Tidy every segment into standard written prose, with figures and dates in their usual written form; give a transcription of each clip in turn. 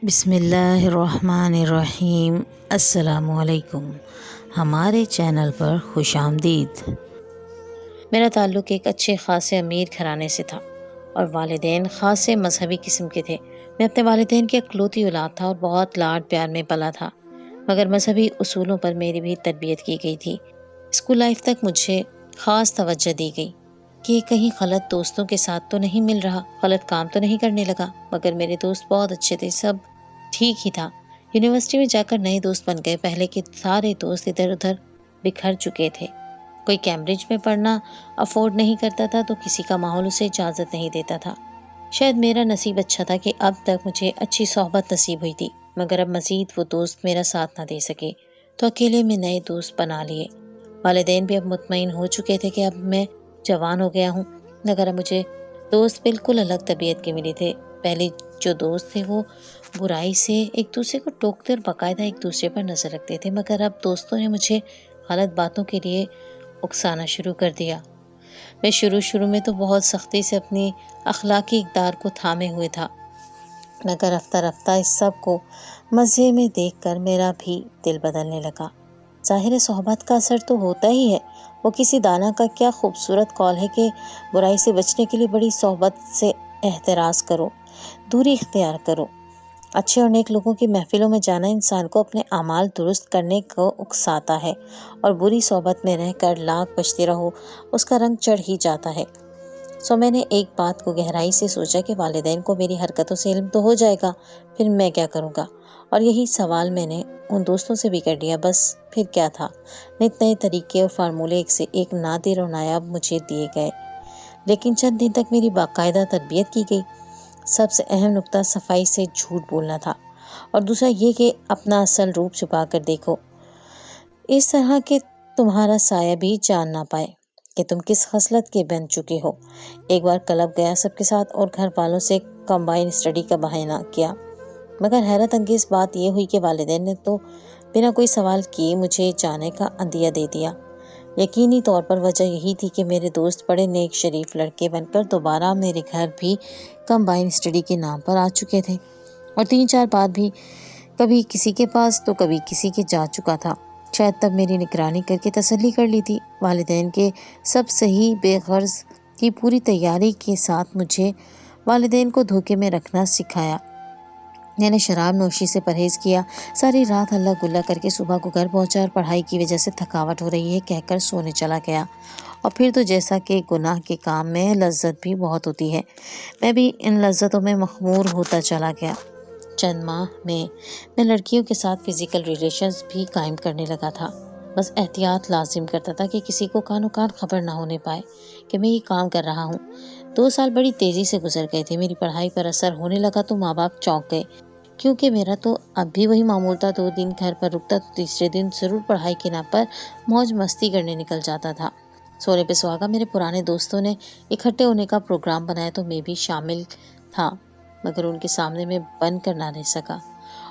بسم اللہ الرحمن الرحیم۔ السلام علیکم، ہمارے چینل پر خوش آمدید۔ میرا تعلق ایک اچھے خاصے امیر گھرانے سے تھا اور والدین خاصے مذہبی قسم کے تھے۔ میں اپنے والدین کی اکلوتی اولاد تھا اور بہت لاڈ پیار میں پلا تھا، مگر مذہبی اصولوں پر میری بھی تربیت کی گئی تھی۔ اسکول لائف تک مجھے خاص توجہ دی گئی کہ کہیں غلط دوستوں کے ساتھ تو نہیں مل رہا، غلط کام تو نہیں کرنے لگا، مگر میرے دوست بہت اچھے تھے، سب ٹھیک ہی تھا۔ یونیورسٹی میں جا کر نئے دوست بن گئے، پہلے کے سارے دوست ادھر ادھر بکھر چکے تھے۔ کوئی کیمبرج میں پڑھنا افورڈ نہیں کرتا تھا تو کسی کا ماحول اسے اجازت نہیں دیتا تھا۔ شاید میرا نصیب اچھا تھا کہ اب تک مجھے اچھی صحبت نصیب ہوئی تھی، مگر اب مزید وہ دوست میرا ساتھ نہ دے سکے تو اکیلے میں نئے دوست بنا لیے۔ والدین بھی اب مطمئن ہو چکے تھے کہ اب میں جوان ہو گیا ہوں، مگر اب مجھے دوست بالکل الگ طبیعت کے ملے تھے۔ پہلے جو دوست تھے وہ برائی سے ایک دوسرے کو ٹوکتے اور باقاعدہ ایک دوسرے پر نظر رکھتے تھے، مگر اب دوستوں نے مجھے غلط باتوں کے لیے اکسانا شروع کر دیا۔ میں شروع میں تو بہت سختی سے اپنی اخلاقی اقدار کو تھامے ہوئے تھا، مگر رفتہ رفتہ اس سب کو مزے میں دیکھ کر میرا بھی دل بدلنے لگا۔ ظاہر صحبت کا اثر تو ہوتا ہی ہے۔ وہ کسی دانا کا کیا خوبصورت قول ہے کہ برائی سے بچنے کے لیے بڑی صحبت سے احتراز کرو، دوری اختیار کرو۔ اچھے اور نیک لوگوں کی محفلوں میں جانا انسان کو اپنے اعمال درست کرنے کو اکساتا ہے، اور بری صحبت میں رہ کر لاکھ بچتے رہو اس کا رنگ چڑھ ہی جاتا ہے۔ میں نے ایک بات کو گہرائی سے سوچا کہ والدین کو میری حرکتوں سے علم تو ہو جائے گا، پھر میں کیا کروں گا؟ اور یہی سوال میں نے ان دوستوں سے بھی کر لیا۔ بس پھر کیا تھا، نئے طریقے اور فارمولے ایک سے ایک نادر اور نایاب مجھے دیے گئے، لیکن چند دن تک میری باقاعدہ تربیت کی گئی۔ سب سے اہم نقطہ صفائی سے جھوٹ بولنا تھا، اور دوسرا یہ کہ اپنا اصل روپ چھپا کر دیکھو، اس طرح کہ تمہارا سایہ بھی جان نہ پائے کہ تم کس خصلت کے بن چکے ہو۔ ایک بار کلب گیا سب کے ساتھ اور گھر والوں سے کمبائن اسٹڈی کا بہانہ کیا، مگر حیرت انگیز بات یہ ہوئی کہ والدین نے تو بنا کوئی سوال کیے مجھے جانے کا عندیہ دے دیا۔ یقینی طور پر وجہ یہی تھی کہ میرے دوست بڑے نیک شریف لڑکے بن کر دوبارہ میرے گھر بھی کمبائن اسٹڈی کے نام پر آ چکے تھے، اور 3-4 بار بھی کبھی کسی کے پاس تو کبھی کسی کے جا چکا تھا۔ شاید تب میری نگرانی کر کے تسلی کر لی تھی۔ والدین کے سب صحیح بے غرض کی پوری تیاری کے ساتھ مجھے والدین کو دھوکے میں رکھنا سکھایا۔ میں نے شراب نوشی سے پرہیز کیا، ساری رات ہلا گلا کر کے صبح کو گھر پہنچا اور پڑھائی کی وجہ سے تھکاوٹ ہو رہی ہے کہہ کر سونے چلا گیا۔ اور پھر تو جیسا کہ گناہ کے کام میں لذت بھی بہت ہوتی ہے، میں بھی ان لذتوں میں مخمور ہوتا چلا گیا۔ چند ماہ میں لڑکیوں کے ساتھ فزیکل ریلیشنز بھی قائم کرنے لگا تھا، بس احتیاط لازم کرتا تھا کہ کسی کو کانوں کان خبر نہ ہونے پائے کہ میں یہ کام کر رہا ہوں۔ 2 سال بڑی تیزی سے گزر گئے تھے۔ میری پڑھائی پر اثر ہونے لگا تو ماں باپ چونک گئے، کیونکہ میرا تو اب بھی وہی معمول تھا۔ 2 دن گھر پر رکتا تو تیسرے دن ضرور پڑھائی کے نام پر موج مستی کرنے نکل جاتا تھا۔ سونے پہ سہاگا میرے پرانے دوستوں نے اکٹھے ہونے کا پروگرام بنایا تو میں بھی شامل تھا، مگر ان کے سامنے میں بن کر نہ رہ سکا،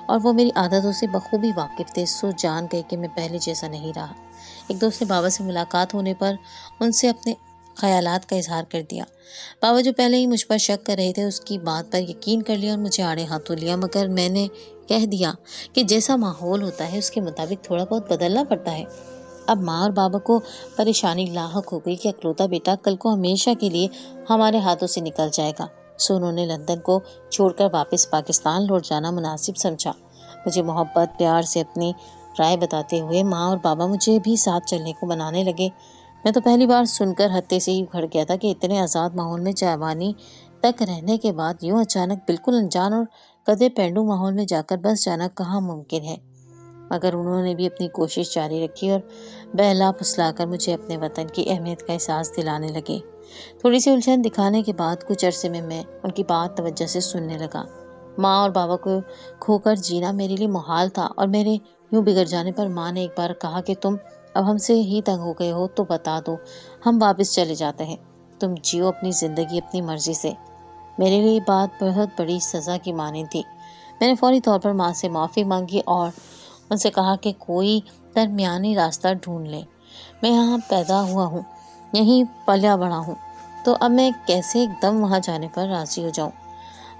اور وہ میری عادتوں سے بخوبی واقف تھے، سو جان گئے کہ میں پہلے جیسا نہیں رہا۔ ایک دوست نے بابا سے ملاقات ہونے پر ان سے اپنے خیالات کا اظہار کر دیا۔ بابا جو پہلے ہی مجھ پر شک کر رہے تھے اس کی بات پر یقین کر لیا اور مجھے آڑے ہاتھوں لیا، مگر میں نے کہہ دیا کہ جیسا ماحول ہوتا ہے اس کے مطابق تھوڑا بہت بدلنا پڑتا ہے۔ اب ماں اور بابا کو پریشانی لاحق ہو گئی کہ اکلوتا بیٹا کل کو ہمیشہ کے لیے ہمارے ہاتھوں سے نکل جائے گا، سو انہوں نے لندن کو چھوڑ کر واپس پاکستان لوٹ جانا مناسب سمجھا۔ مجھے محبت پیار سے اپنی رائے بتاتے ہوئے ماں اور بابا مجھے بھی ساتھ چلنے کو منانے لگے۔ میں تو پہلی بار سن کر ہتے سے ہی اکھڑ گیا تھا کہ اتنے آزاد ماحول میں جوانی تک رہنے کے بعد یوں اچانک بالکل انجان اور کدے پینڈو ماحول میں جا کر بس جانا کہاں ممکن ہے، مگر انہوں نے بھی اپنی کوشش جاری رکھی اور بہلا پھسلا کر مجھے اپنے وطن کی اہمیت کا احساس دلانے لگے۔ تھوڑی سی الجھن دکھانے کے بعد کچھ عرصے میں ان کی بات توجہ سے سننے لگا۔ ماں اور بابا کو کھو کر جینا میرے لیے محال تھا، اور میرے یوں بگڑ جانے پر ماں نے ایک بار کہا کہ تم اب ہم سے ہی تنگ ہو گئے ہو تو بتا دو، ہم واپس چلے جاتے ہیں، تم جیو اپنی زندگی اپنی مرضی سے۔ میرے لیے یہ بات بہت بڑی سزا کی مانند تھی۔ میں نے فوری طور پر ماں سے معافی مانگی اور ان سے کہا کہ کوئی درمیانی راستہ ڈھونڈ لیں۔ میں یہاں پیدا ہوا ہوں، یہیں پلا بڑھا ہوں، تو اب میں کیسے ایک دم وہاں جانے پر راضی ہو جاؤں؟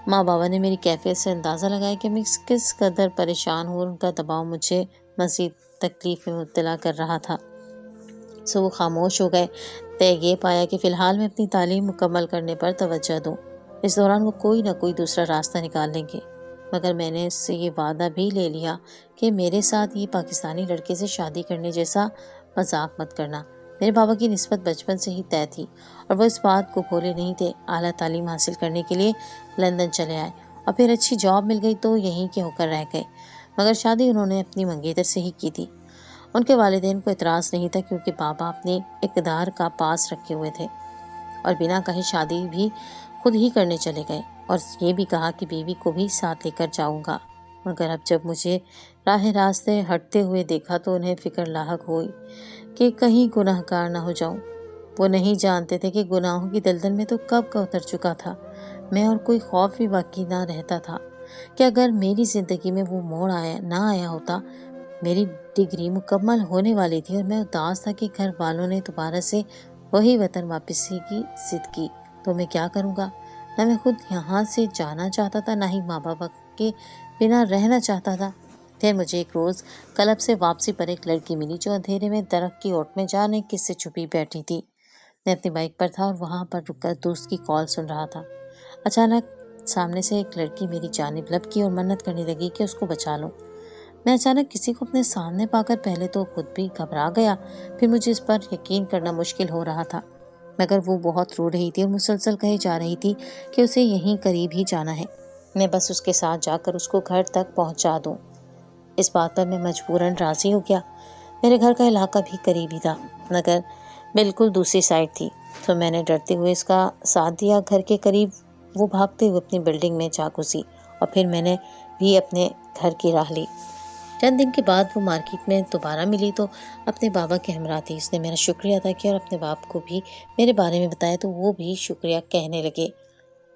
ماں بابا نے میری کیفیت سے اندازہ لگایا کہ میں کس قدر پریشان ہوں اور ان کا دباؤ مجھے مزید تکلیف میں مبتلا کر رہا تھا۔ سو وہ خاموش ہو گئے۔ طے یہ پایا کہ فی الحال میں اپنی تعلیم مکمل کرنے پر توجہ دوں۔ اس دوران وہ کوئی نہ کوئی دوسرا راستہ نکال لیں گے، مگر میں نے اس سے یہ وعدہ بھی لے لیا کہ میرے ساتھ یہ پاکستانی لڑکے سے شادی کرنے جیسا مذاق مت کرنا۔ میرے بابا کی نسبت بچپن سے ہی طے تھی اور وہ اس بات کو بھولے نہیں تھے۔ اعلیٰ تعلیم حاصل کرنے کے لیے لندن چلے آئے اور پھر اچھی جاب مل گئی تو یہیں کے ہو کر رہ گئے، مگر شادی انہوں نے اپنی منگیتر سے ہی کی تھی۔ ان کے والدین کو اعتراض نہیں تھا کیونکہ بابا اپنی اقدار کا پاس رکھے ہوئے تھے اور بنا کہے شادی بھی خود ہی کرنے چلے گئے اور یہ بھی کہا کہ بیوی کو بھی ساتھ لے کر جاؤں گا۔ مگر اب جب مجھے راہ راستے ہٹتے ہوئے دیکھا تو انہیں فکر لاحق ہوئی کہ کہیں گناہ گار نہ ہو جاؤں۔ وہ نہیں جانتے تھے کہ گناہوں کی دلدل میں تو کب کا اتر چکا تھا میں، اور کوئی خوف بھی باقی نہ رہتا تھا کہ اگر میری زندگی میں وہ موڑ نہ آیا ہوتا۔ میری ڈگری مکمل ہونے والی تھی اور میں اداس تھا کہ گھر والوں نے دوبارہ سے وہی وطن واپسی کی ضد کی تو میں کیا کروں گا۔ نہ میں خود یہاں سے جانا چاہتا تھا، نہ ہی ماں باپ کے بنا رہنا چاہتا تھا۔ پھر مجھے ایک روز کلب سے واپسی پر ایک لڑکی ملی جو اندھیرے میں درخت کی اوٹ میں جانے کس سے چھپی بیٹھی تھی۔ میں اپنی بائک پر تھا اور وہاں پر رک کر دوست کی کال سن رہا تھا۔ اچانک سامنے سے ایک لڑکی میری جانب لپکی اور منت کرنے لگی کہ اس کو بچا لوں۔ میں اچانک کسی کو اپنے سامنے پا کر پہلے تو خود بھی گھبرا گیا، پھر مجھے اس پر یقین کرنا مشکل ہو رہا تھا، مگر وہ بہت رو رہی تھی اور مسلسل کہے جا رہی تھی کہ اسے یہیں قریب ہی جانا ہے، میں بس اس کے ساتھ جا کر اس کو گھر تک پہنچا دوں۔ اس بات پر میں مجبوراً راضی ہو گیا۔ میرے گھر کا علاقہ بھی قریب ہی تھا، مگر بالکل دوسری سائڈ تھی، تو میں نے ڈرتے ہوئے اس کا ساتھ دیا۔ گھر کے قریب وہ بھاگتے ہوئے اپنی بلڈنگ میں جا گھسی اور پھر میں نے بھی اپنے گھر کی راہ لی۔ چند دن کے بعد وہ مارکیٹ میں دوبارہ ملی تو اپنے بابا کے ہمراہ تھی۔ اس نے میرا شکریہ ادا کیا اور اپنے باپ کو بھی میرے بارے میں بتایا تو وہ بھی شکریہ کہنے لگے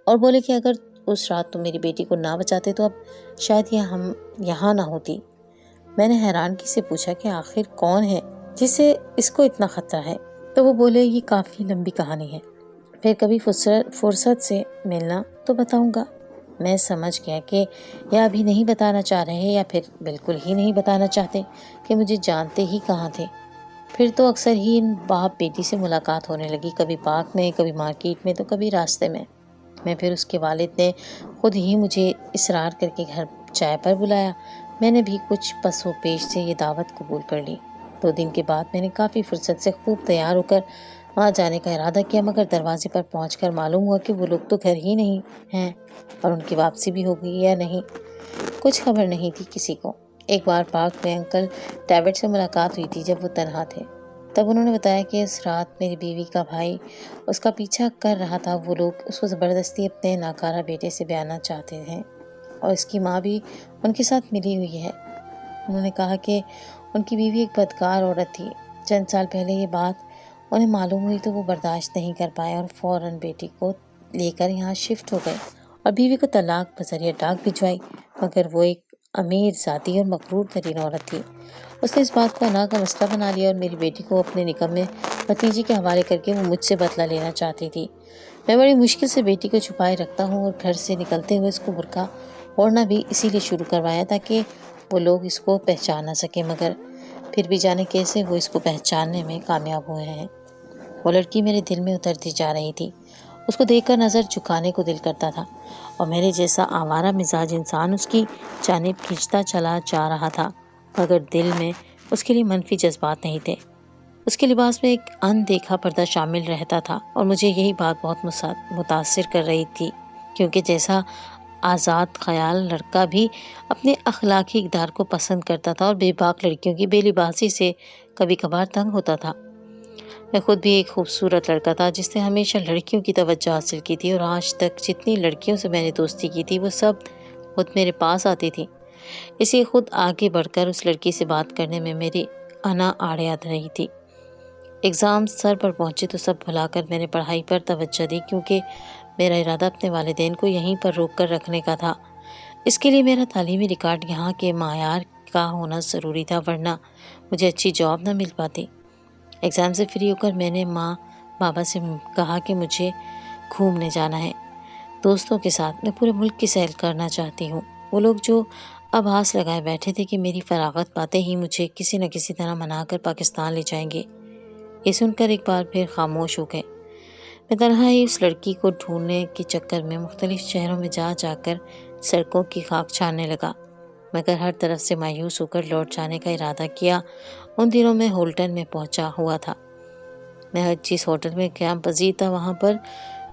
اور بولے کہ اگر اس رات تم میری بیٹی کو نہ بچاتے تو اب شاید ہم یہاں نہ ہوتی۔ میں نے حیرانگی سے پوچھا کہ آخر کون ہے جسے اس کو اتنا خطرہ ہے، تو وہ بولے یہ کافی لمبی کہانی ہے، پھر کبھی فرصت سے ملنا تو بتاؤں گا۔ میں سمجھ گیا کہ یا ابھی نہیں بتانا چاہ رہے یا پھر بالکل ہی نہیں بتانا چاہتے کہ مجھے جانتے ہی کہاں تھے۔ پھر تو اکثر ہی ان باپ بیٹی سے ملاقات ہونے لگی، کبھی پارک میں، کبھی مارکیٹ میں، تو کبھی راستے میں۔ پھر اس کے والد نے خود ہی مجھے اصرار کر کے گھر چائے پر بلایا۔ میں نے بھی کچھ پس و پیش سے یہ دعوت قبول کر لی۔ 2 دن کے بعد میں نے کافی فرصت سے خوب تیار ہو کر وہاں جانے کا ارادہ کیا، مگر دروازے پر پہنچ کر معلوم ہوا کہ وہ لوگ تو گھر ہی نہیں ہیں اور ان کی واپسی بھی ہو گئی یا نہیں، کچھ خبر نہیں تھی کسی کو۔ ایک بار پارک میں انکل ڈیوڈ سے ملاقات ہوئی تھی جب وہ تنہا تھے، تب انہوں نے بتایا کہ اس رات میری بیوی کا بھائی اس کا پیچھا کر رہا تھا۔ وہ لوگ اس کو زبردستی اپنے ناکارہ بیٹے سے بیانا چاہتے ہیں اور اس کی ماں بھی ان کے ساتھ ملی ہوئی ہے۔ انہوں نے کہا کہ ان کی بیوی ایک بدکار عورت تھی۔ چند سال پہلے یہ بات انہیں معلوم ہوئی تو وہ برداشت نہیں کر پائے اور فوراً بیٹی کو لے کر یہاں شفٹ ہو گئے اور بیوی کو طلاق بذریعہ ڈاک بھجوائی، مگر وہ ایک امیر ذاتی اور مغرور ترین عورت تھی۔ اس نے اس بات کو انا کا مسئلہ بنا لیا اور میری بیٹی کو اپنے نکمے بھتیجے کے حوالے کر کے وہ مجھ سے بدلہ لینا چاہتی تھی۔ میں بڑی مشکل سے بیٹی کو چھپائے رکھتا ہوں اور گھر سے نکلتے ہوئے اس کو برقع اوڑھنا بھی اسی لیے شروع کروایا تاکہ وہ لوگ اس کو پہچان نہ سکیں، مگر پھر بھی جانے کیسے وہ اس کو پہچاننے میں کامیاب ہوئے ہیں۔ وہ لڑکی میرے دل میں اترتی جا رہی تھی، اس کو دیکھ کر نظر جھکانے کو دل کرتا تھا اور میرے جیسا آوارہ مزاج انسان اس کی جانب کھینچتا چلا جا رہا تھا، مگر دل میں اس کے لیے منفی جذبات نہیں تھے۔ اس کے لباس میں ایک اندیکھا پردہ شامل رہتا تھا اور مجھے یہی بات بہت متاثر کر رہی تھی، کیونکہ جیسا آزاد خیال لڑکا بھی اپنے اخلاقی اقدار کو پسند کرتا تھا اور بے باک لڑکیوں کی بے لباسی سے کبھی کبھار تنگ ہوتا تھا۔ میں خود بھی ایک خوبصورت لڑکا تھا جس نے ہمیشہ لڑکیوں کی توجہ حاصل کی تھی اور آج تک جتنی لڑکیوں سے میں نے دوستی کی تھی وہ سب خود میرے پاس آتی تھی، اسی خود آگے بڑھ کر اس لڑکی سے بات کرنے میں میری انا آڑے آ رہی تھی۔ ایگزام سر پر پہنچے تو سب بھلا کر میں نے پڑھائی پر توجہ دی، کیونکہ میرا ارادہ اپنے والدین کو یہیں پر روک کر رکھنے کا تھا۔ اس کے لیے میرا تعلیمی ریکارڈ یہاں کے معیار کا ہونا ضروری تھا، ورنہ مجھے اچھی جاب نہ مل پاتی۔ ایگزام سے فری ہو کر میں نے ماں بابا سے کہا کہ مجھے گھومنے جانا ہے۔ دوستوں کے ساتھ میں پورے ملک کی سیر کرنا چاہتی ہوں۔ وہ لوگ جو اب آس لگائے بیٹھے تھے کہ میری فراغت پاتے ہی مجھے کسی نہ کسی طرح منا کر پاکستان لے جائیں گے، یہ سن کر ایک بار پھر خاموش ہو گئے۔ میں تنہا ہی اس لڑکی کو ڈھونڈنے کے چکر میں مختلف شہروں میں جا جا کر سڑکوں کی خاک چھاننے لگا، مگر ہر طرف سے مایوس ہو کر لوٹ جانے کا ارادہ کیا۔ ان دنوں میں ہولٹن میں پہنچا ہوا تھا، میں جس ہوٹل میں قیام پذیر تھا وہاں پر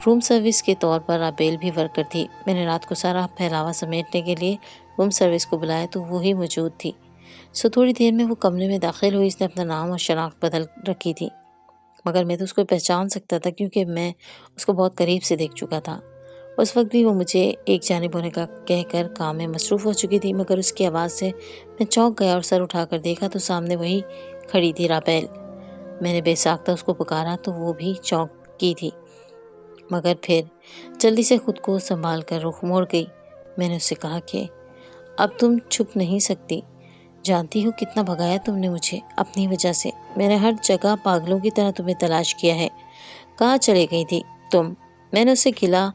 روم سروس کے طور پر رابیل بھی ورکر تھی۔ میں نے رات کو سارا پھیلاوا سمیٹنے کے لیے روم سروس کو بلایا تو وہی موجود تھی۔ تھوڑی دیر میں وہ کمرے میں داخل ہوئی۔ اس نے اپنا نام اور شناخت بدل رکھی تھی، مگر میں تو اس کو پہچان سکتا تھا کیونکہ میں اس کو بہت قریب سے دیکھ چکا تھا۔ اس وقت بھی وہ مجھے ایک جانب ہونے کا کہہ کر کام میں مصروف ہو چکی تھی، مگر اس کی آواز سے میں چونک گیا اور سر اٹھا کر دیکھا تو سامنے وہی کھڑی تھی، رابیل۔ میں نے بے ساختہ اس کو پکارا تو وہ بھی چونکی تھی، مگر پھر جلدی سے خود کو سنبھال کر رخ موڑ گئی۔ میں نے اس سے کہا کہ اب تم چھپ نہیں سکتی، جانتی ہو کتنا بھگایا تم نے مجھے اپنی وجہ سے۔ میں نے ہر جگہ پاگلوں کی طرح تمہیں تلاش کیا ہے، کہاں چلے گئی تھی تم؟ میں نے اسے گلا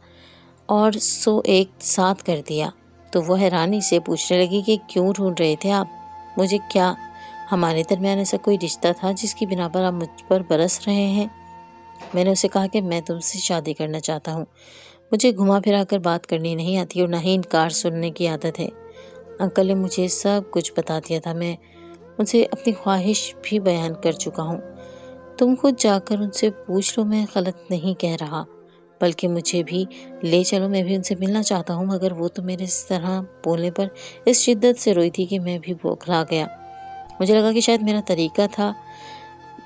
اور سو ایک ساتھ کر دیا تو وہ حیرانی سے پوچھنے لگی کہ کیوں ڈھونڈ رہے تھے آپ مجھے؟ کیا ہمارے درمیان ایسا کوئی رشتہ تھا جس کی بنا پر آپ مجھ پر برس رہے ہیں؟ میں نے اسے کہا کہ میں تم سے شادی کرنا چاہتا ہوں، مجھے گھما پھرا کر بات کرنی نہیں آتی اور نہ ہی انکار سننے کی عادت ہے۔ انکل نے مجھے سب کچھ بتا دیا تھا، میں ان سے اپنی خواہش بھی بیان کر چکا ہوں۔ تم خود جا کر ان سے پوچھ لو، میں غلط نہیں کہہ رہا، بلکہ مجھے بھی لے چلو، میں بھی ان سے ملنا چاہتا ہوں۔ مگر وہ تو میرے اس طرح بولنے پر اس شدت سے روئی تھی کہ میں بھی بوکھلا گیا۔ مجھے لگا کہ شاید میرا طریقہ تھا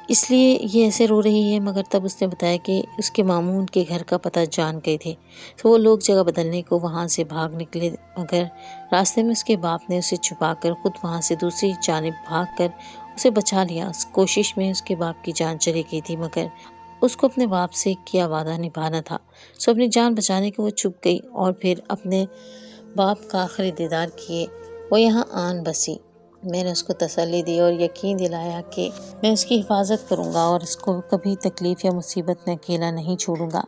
اس لیے یہ ایسے رو رہی ہے، مگر تب اس نے بتایا کہ اس کے ماموں ان کے گھر کا پتہ جان گئے تھے تو وہ لوگ جگہ بدلنے کو وہاں سے بھاگ نکلے، مگر راستے میں اس کے باپ نے اسے چھپا کر خود وہاں سے دوسری جانب بھاگ کر اسے بچا لیا۔ اس کوشش میں اس کے باپ کی جان چلی گئی تھی، مگر اس کو اپنے باپ سے کیا وعدہ نبھانا تھا، سو اپنی جان بچانے کے وہ چھپ گئی اور پھر اپنے باپ کا آخری دیدار کیے وہ یہاں آن بسی۔ میں نے اس کو تسلی دی اور یقین دلایا کہ میں اس کی حفاظت کروں گا اور اس کو کبھی تکلیف یا مصیبت میں اکیلا نہیں چھوڑوں گا۔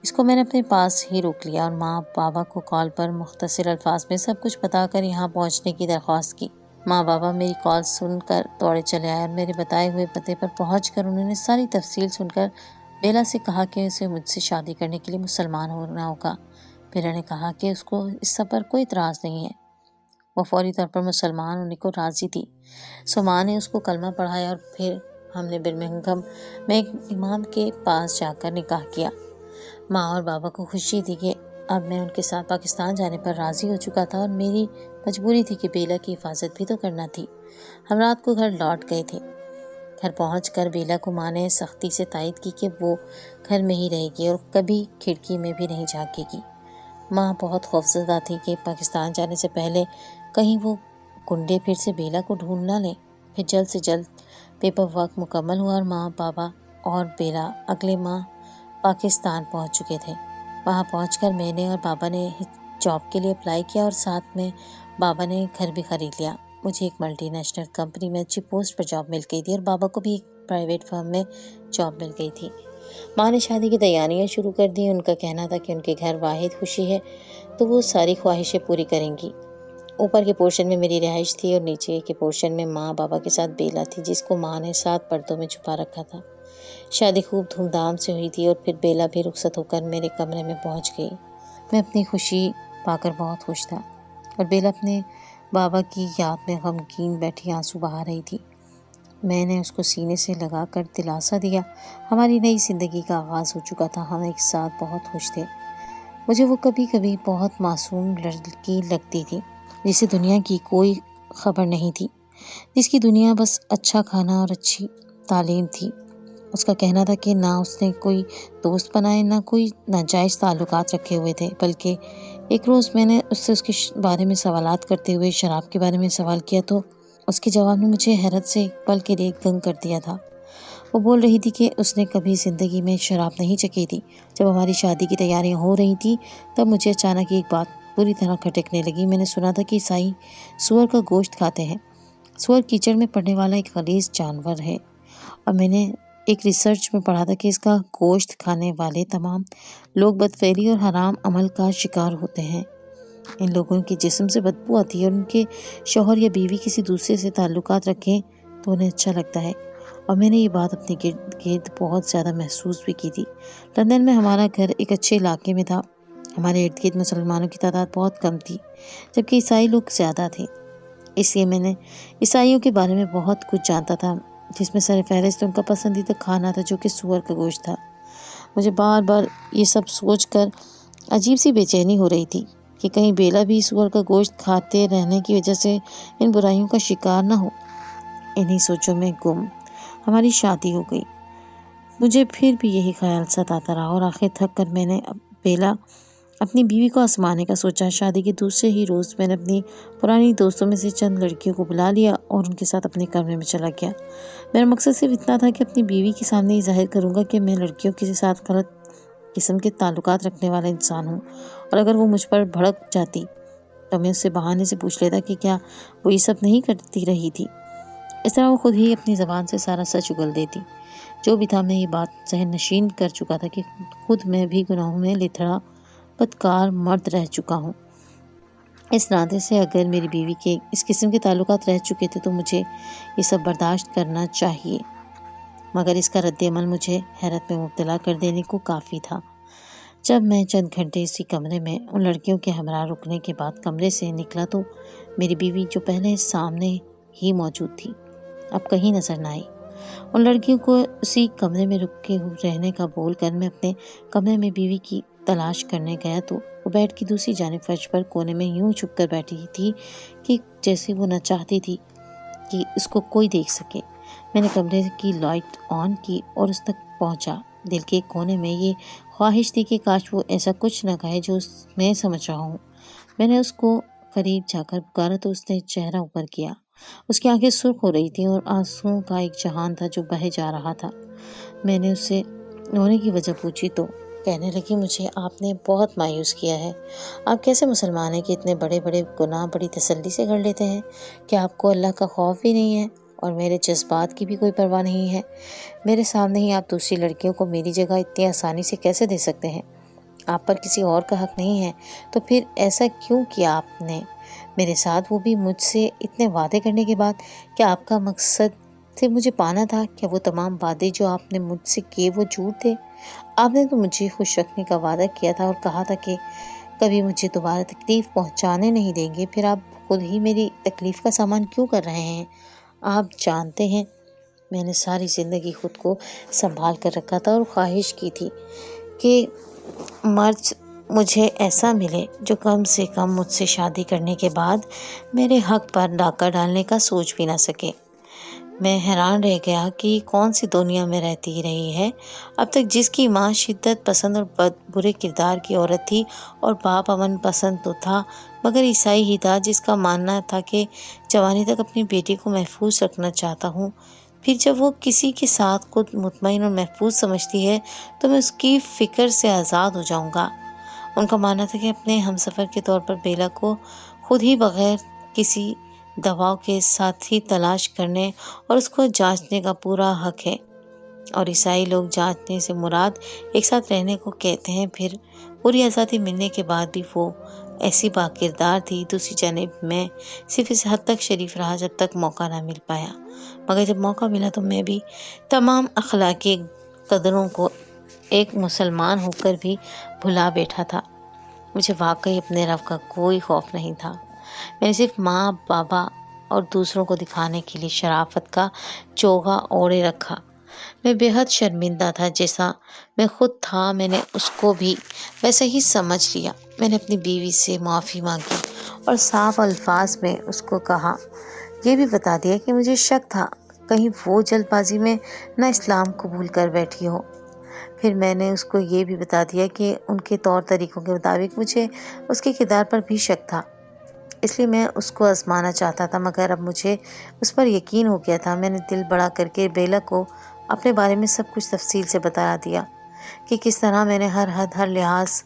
اس کو میں نے اپنے پاس ہی روک لیا اور ماں بابا کو کال پر مختصر الفاظ میں سب کچھ بتا کر یہاں پہنچنے کی درخواست کی۔ ماں بابا میری کال سن کر دوڑے چلے آئے اور میرے بتائے ہوئے پتے پر پہنچ کر انہوں نے ساری تفصیل سن کر بیلا سے کہا کہ اسے مجھ سے شادی کرنے کے لیے مسلمان ہونا ہوگا۔ بیلا نے کہا کہ اس کو اس سب پر کوئی اعتراض نہیں ہے، وہ فوری طور پر مسلمان ہونے کو راضی تھی۔ سو ماں نے اس کو کلمہ پڑھایا اور پھر ہم نے برمنگھم میں ایک امام کے پاس جا کر نکاح کیا۔ ماں اور بابا کو خوشی تھی کہ اب میں ان کے ساتھ پاکستان جانے پر راضی ہو چکا تھا اور میری مجبوری تھی کہ بیلا کی حفاظت بھی تو کرنا تھی۔ ہم رات کو گھر لوٹ گئے تھے۔ گھر پہنچ کر بیلا کو ماں نے سختی سے تائید کی کہ وہ گھر میں ہی رہے گی اور کبھی کھڑکی میں بھی نہیں جھانکے گی۔ ماں بہت خوفزدہ تھی کہ پاکستان جانے سے پہلے کہیں وہ گنڈے پھر سے بیلا کو ڈھونڈ نہ لیں۔ پھر جلد سے جلد پیپر ورک مکمل ہوا اور ماں بابا اور بیلا اگلے ماہ پاکستان پہنچ چکے تھے۔ وہاں پہنچ کر میں نے اور بابا نے جاب کے لیے اپلائی کیا اور ساتھ میں بابا نے گھر بھی خرید لیا۔ مجھے ایک ملٹی نیشنل کمپنی میں اچھی پوسٹ پر جاب مل گئی تھی اور بابا کو بھی ایک پرائیویٹ فرم میں جاب مل گئی تھی۔ ماں نے شادی کی تیاریاں شروع کر دی۔ ان کا کہنا تھا کہ ان کے گھر واحد خوشی ہے تو وہ ساری خواہشیں پوری کریں گی۔ اوپر کے پورشن میں میری رہائش تھی اور نیچے کے پورشن میں ماں بابا کے ساتھ بیلا تھی جس کو ماں نے 7 پردوں میں چھپا رکھا تھا۔ شادی خوب دھوم دھام سے ہوئی تھی اور پھر بیلا بھی رخصت ہو کر میرے کمرے میں پہنچ گئی۔ میں اپنی خوشی پا کر بہت خوش تھا اور بیلا اپنے بابا کی یاد میں غمگین بیٹھی آنسو بہا رہی تھی۔ میں نے اس کو سینے سے لگا کر دلاسا دیا۔ ہماری نئی زندگی کا آغاز ہو چکا تھا، ہم ایک ساتھ بہت خوش تھے۔ مجھے وہ کبھی کبھی بہت معصوم لڑکی لگتی تھی جسے دنیا کی کوئی خبر نہیں تھی، جس کی دنیا بس اچھا کھانا اور اچھی تعلیم تھی۔ اس کا کہنا تھا کہ نہ اس نے کوئی دوست بنائے، نہ کوئی ناجائز تعلقات رکھے ہوئے تھے، بلکہ ایک روز میں نے اس سے اس کے بارے میں سوالات کرتے ہوئے شراب کے بارے میں سوال کیا تو اس کے جواب نے مجھے حیرت سے ایک پل کے لیے دنگ کر دیا تھا۔ وہ بول رہی تھی کہ اس نے کبھی زندگی میں شراب نہیں چکھی تھی۔ جب ہماری شادی کی تیاریاں ہو رہی تھیں تب مجھے اچانک ایک بات پوری طرح کھٹکنے لگی۔ میں نے سنا تھا کہ عیسائی سور کا گوشت کھاتے ہیں۔ سور کیچڑ میں پڑنے والا ایک غلیظ جانور ہے اور میں نے ایک ریسرچ میں پڑھا تھا کہ اس کا گوشت کھانے والے تمام لوگ بدفعلی اور حرام عمل کا شکار ہوتے ہیں۔ ان لوگوں کے جسم سے بدبو آتی ہے اور ان کے شوہر یا بیوی کسی دوسرے سے تعلقات رکھیں تو انہیں اچھا لگتا ہے، اور میں نے یہ بات اپنے گرد گرد بہت زیادہ محسوس بھی کی تھی۔ لندن میں ہمارا گھر ایک اچھے علاقے میں تھا۔ ہمارے ارد گرد مسلمانوں کی تعداد بہت کم تھی، جبکہ عیسائی لوگ زیادہ تھے۔ اس لیے میں نے عیسائیوں کے بارے میں بہت کچھ جانتا تھا، جس میں سر فہرست ان کا پسندیدہ کھانا تھا جو کہ سور کا گوشت تھا۔ مجھے بار بار یہ سب سوچ کر عجیب سی بے چینی ہو رہی تھی کہ کہیں بیلا بھی سور کا گوشت کھاتے رہنے کی وجہ سے ان برائیوں کا شکار نہ ہو۔ انہی سوچوں میں گم ہماری شادی ہو گئی۔ مجھے پھر بھی یہی خیال ستاتا رہا، اور آخر تھک کر میں نے بیلا اپنی بیوی کو آزمانے کا سوچا۔ شادی کے دوسرے ہی روز میں نے اپنی پرانی دوستوں میں سے چند لڑکیوں کو بلا لیا اور ان کے ساتھ اپنے کمرے میں چلا گیا۔ میرا مقصد صرف اتنا تھا کہ اپنی بیوی کے سامنے یہ ظاہر کروں گا کہ میں لڑکیوں کے ساتھ غلط قسم کے تعلقات رکھنے والا انسان ہوں، اور اگر وہ مجھ پر بھڑک جاتی تو میں اس سے بہانے سے پوچھ لیتا کہ کیا وہ یہ سب نہیں کرتی رہی تھی۔ اس طرح وہ خود ہی اپنی زبان سے سارا سچ اگل دیتی۔ جو بھی تھا، میں یہ بات ذہن نشین کر چکا تھا کہ خود میں بھی گناہوں میں لتھڑا بدکار مرد رہ چکا ہوں۔ اس ناطے سے اگر میری بیوی کے اس قسم کے تعلقات رہ چکے تھے تو مجھے یہ سب برداشت کرنا چاہیے، مگر اس کا رد عمل مجھے حیرت میں مبتلا کر دینے کو کافی تھا۔ جب میں چند گھنٹے اسی کمرے میں ان لڑکیوں کے ہمراہ رکنے کے بعد کمرے سے نکلا تو میری بیوی جو پہلے سامنے ہی موجود تھی اب کہیں نظر نہ آئی۔ ان لڑکیوں کو اسی کمرے میں رکے رہنے کا بول کر میں اپنے کمرے میں بیوی کی تلاش کرنے گیا تو وہ بیڈ کی دوسری جانب فرش پر کونے میں یوں چھپ کر بیٹھی تھی کہ جیسے وہ نہ چاہتی تھی کہ اس کو کوئی دیکھ سکے۔ میں نے کمرے کی لائٹ آن کی اور اس تک پہنچا۔ دل کے کونے میں یہ خواہش تھی کہ کاش وہ ایسا کچھ نہ کہے جو میں سمجھ رہا ہوں۔ میں نے اس کو قریب جا کر پکارا تو اس نے چہرہ اوپر کیا۔ اس کی آنکھیں سرخ ہو رہی تھیں اور آنسوؤں کا ایک جہان تھا جو بہہ جا رہا تھا۔ میں نے اس سے رونے کی وجہ پوچھی تو کہنے لگی، مجھے آپ نے بہت مایوس کیا ہے۔ آپ کیسے مسلمان ہیں کہ اتنے بڑے بڑے گناہ بڑی تسلی سے گھڑ لیتے ہیں؟ کہ آپ کو اللہ کا خوف بھی نہیں ہے اور میرے جذبات کی بھی کوئی پرواہ نہیں ہے؟ میرے سامنے ہی آپ دوسری لڑکیوں کو میری جگہ اتنی آسانی سے کیسے دے سکتے ہیں؟ آپ پر کسی اور کا حق نہیں ہے تو پھر ایسا کیوں کیا آپ نے میرے ساتھ، وہ بھی مجھ سے اتنے وعدے کرنے کے بعد؟ کیا آپ کا مقصد صرف مجھے پانا تھا؟ کیا وہ تمام وعدے جو آپ نے مجھ سے کیے وہ جھوٹ تھے؟ آپ نے تو مجھے خوش رکھنے کا وعدہ کیا تھا اور کہا تھا کہ کبھی مجھے دوبارہ تکلیف پہنچانے نہیں دیں گے، پھر آپ خود ہی میری تکلیف کا سامان کیوں کر رہے ہیں؟ آپ جانتے ہیں میں نے ساری زندگی خود کو سنبھال کر رکھا تھا اور خواہش کی تھی کہ مرد مجھے ایسا ملے جو کم سے کم مجھ سے شادی کرنے کے بعد میرے حق پر ڈاکہ ڈالنے کا سوچ بھی نہ سکے۔ میں حیران رہ گیا کہ کون سی دنیا میں رہتی رہی ہے۔ اب تک جس کی ماں شدت پسند اور برے کردار کی عورت تھی اور باپ امن پسند تو تھا مگر عیسائی ہی تھا، جس کا ماننا تھا کہ جوانی تک اپنی بیٹی کو محفوظ رکھنا چاہتا ہوں، پھر جب وہ کسی کے ساتھ خود مطمئن اور محفوظ سمجھتی ہے تو میں اس کی فکر سے آزاد ہو جاؤں گا۔ ان کا ماننا تھا کہ اپنے ہمسفر کے طور پر بیلا کو خود ہی بغیر کسی دباؤ کے ساتھی تلاش کرنے اور اس کو جانچنے کا پورا حق ہے، اور عیسائی لوگ جانچنے سے مراد ایک ساتھ رہنے کو کہتے ہیں۔ پھر پوری آزادی ملنے کے بعد بھی وہ ایسی با کردار تھی۔ دوسری جانب میں صرف اس حد تک شریف رہا جب تک موقع نہ مل پایا، مگر جب موقع ملا تو میں بھی تمام اخلاقی قدروں کو ایک مسلمان ہو کر بھی بھلا بیٹھا تھا۔ مجھے واقعی اپنے رب کا کوئی خوف نہیں تھا۔ میں نے صرف ماں بابا اور دوسروں کو دکھانے کے لیے شرافت کا چوغا اوڑھے رکھا۔ میں بے حد شرمندہ تھا، جیسا میں خود تھا میں نے اس کو بھی ویسا ہی سمجھ لیا۔ میں نے اپنی بیوی سے معافی مانگی اور صاف الفاظ میں اس کو کہا، یہ بھی بتا دیا کہ مجھے شک تھا کہیں وہ جلد بازی میں نہ اسلام قبول کر بیٹھی ہو۔ پھر میں نے اس کو یہ بھی بتا دیا کہ ان کے طور طریقوں کے مطابق مجھے اس کے کردار پر بھی شک تھا، اس لیے میں اس کو آزمانا چاہتا تھا، مگر اب مجھے اس پر یقین ہو گیا تھا۔ میں نے دل بڑا کر کے بیلا کو اپنے بارے میں سب کچھ تفصیل سے بتا دیا کہ کس طرح میں نے ہر حد ہر لحاظ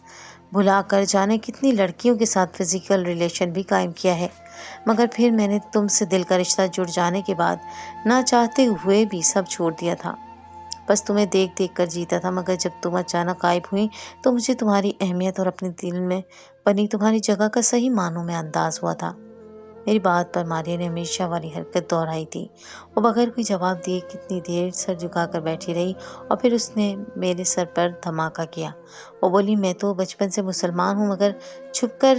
بھلا کر جانے کتنی لڑکیوں کے ساتھ فزیکل ریلیشن بھی قائم کیا ہے، مگر پھر میں نے تم سے دل کا رشتہ جڑ جانے کے بعد نہ چاہتے ہوئے بھی سب چھوڑ دیا تھا۔ بس تمہیں دیکھ دیکھ کر جیتا تھا، مگر جب تم اچانک غائب ہوئی تو مجھے تمہاری اہمیت اور اپنے دل میں بنی تمہاری جگہ کا صحیح معنوں میں انداز ہوا تھا۔ میری بات پر ماریہ نے ہمیشہ والی حرکت دہرائی تھی۔ وہ بغیر کوئی جواب دیے کتنی دیر سر جھکا کر بیٹھی رہی اور پھر اس نے میرے سر پر دھماکہ کیا۔ وہ بولی، میں تو بچپن سے مسلمان ہوں مگر چھپ کر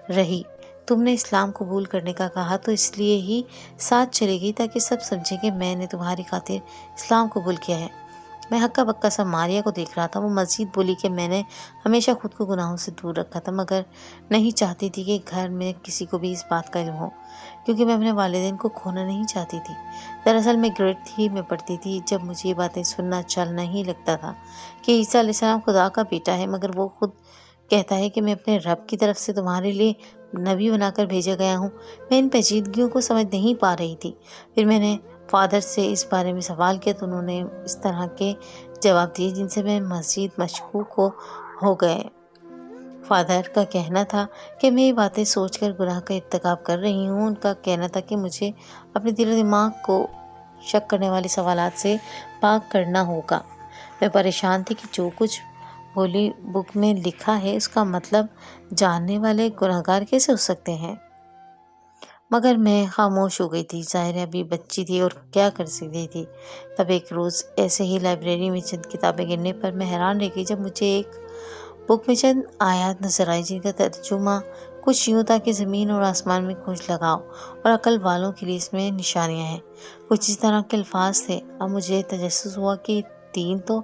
رہی۔ تم نے اسلام قبول کرنے کا کہا تو اس لیے ہی ساتھ چلے گئی تاکہ سب سمجھیں کہ میں نے تمہاری خاطر اسلام قبول کیا ہے۔ میں ہکا بکا سا ماریہ کو دیکھ رہا تھا۔ وہ مزید بولی کہ میں نے ہمیشہ خود کو گناہوں سے دور رکھا تھا مگر نہیں چاہتی تھی کہ گھر میں کسی کو بھی اس بات کا علم ہو، کیونکہ میں اپنے والدین کو کھونا نہیں چاہتی تھی۔ دراصل میں گریڈ 3 میں پڑھتی تھی جب مجھے یہ باتیں سننا اچھا نہیں لگتا تھا کہ عیسیٰ علیہ السلام خدا کا بیٹا ہے، مگر وہ خود کہتا ہے کہ میں اپنے رب کی طرف سے تمہارے لیے نبی بنا کر بھیجا گیا ہوں۔ میں ان پیچیدگیوں کو سمجھ نہیں پا رہی تھی۔ پھر میں نے فادر سے اس بارے میں سوال کیا تو انہوں نے اس طرح کے جواب دیے جن سے میں مزید مشکوک ہو گئے۔ فادر کا کہنا تھا کہ میں یہ باتیں سوچ کر گناہ کا ارتکاب کر رہی ہوں۔ ان کا کہنا تھا کہ مجھے اپنے دل و دماغ کو شک کرنے والے سوالات سے پاک کرنا ہوگا۔ میں پریشان تھی کہ جو کچھ ہولی بک میں لکھا ہے اس کا مطلب جاننے والے گنہگار کیسے ہو سکتے ہیں، مگر میں خاموش ہو گئی تھی۔ ظاہر ہے ابھی بچی تھی اور کیا کر سکتی تھی۔ تب ایک روز ایسے ہی لائبریری میں چند کتابیں گرنے پر میں حیران رہ گئی جب مجھے ایک بک میں چند آیات نظر آئی جن کا ترجمہ کچھ یوں تھا کہ زمین اور آسمان میں کھوج لگاؤ اور عقل والوں کے لیے اس میں نشانیاں ہیں۔ کچھ اس طرح کے الفاظ تھے۔ اب مجھے تجسس ہوا کہ دین تو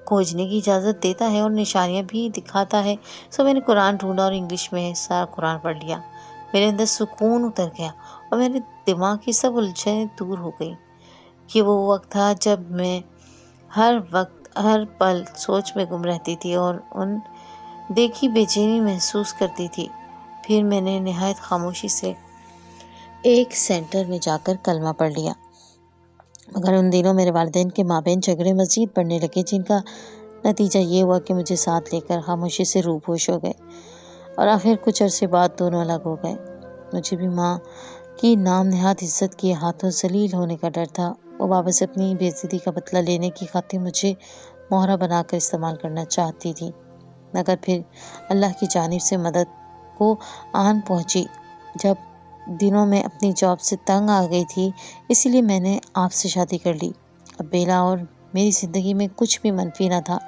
کھوجنے کی اجازت دیتا ہے اور نشانیاں بھی دکھاتا ہے۔ سو میں نے قرآن ڈھونڈا اور انگلش میں سارا قرآن پڑھ لیا۔ میرے اندر سکون اتر گیا اور میرے دماغ کی سب الجھنیں دور ہو گئیں۔ یہ وہ وقت تھا جب میں ہر پل سوچ میں گم رہتی تھی اور ان دیکھی بے چینی محسوس کرتی تھی۔ پھر میں نے نہایت خاموشی سے ایک سینٹر میں جا کر کلمہ پڑھ لیا، مگر ان دنوں میرے والدین کے مابین جھگڑے مزید بڑھنے لگے جن کا نتیجہ یہ ہوا کہ مجھے ساتھ لے کر خاموشی سے روپوش ہو گئے اور آخر کچھ عرصے بعد دونوں الگ ہو گئے۔ مجھے بھی ماں کی نام نہاد عزت کے ہاتھوں ذلیل ہونے کا ڈر تھا۔ وہ بابا سے اپنی بے عزتی کا بدلہ لینے کی خاطر مجھے مہرہ بنا کر استعمال کرنا چاہتی تھی، مگر پھر اللہ کی جانب سے مدد کو آن پہنچی جب دنوں میں اپنی جاب سے تنگ آ گئی تھی، اسی لیے میں نے آپ سے شادی کر لی۔ اب بیلا اور میری زندگی میں کچھ بھی منفی نہ تھا۔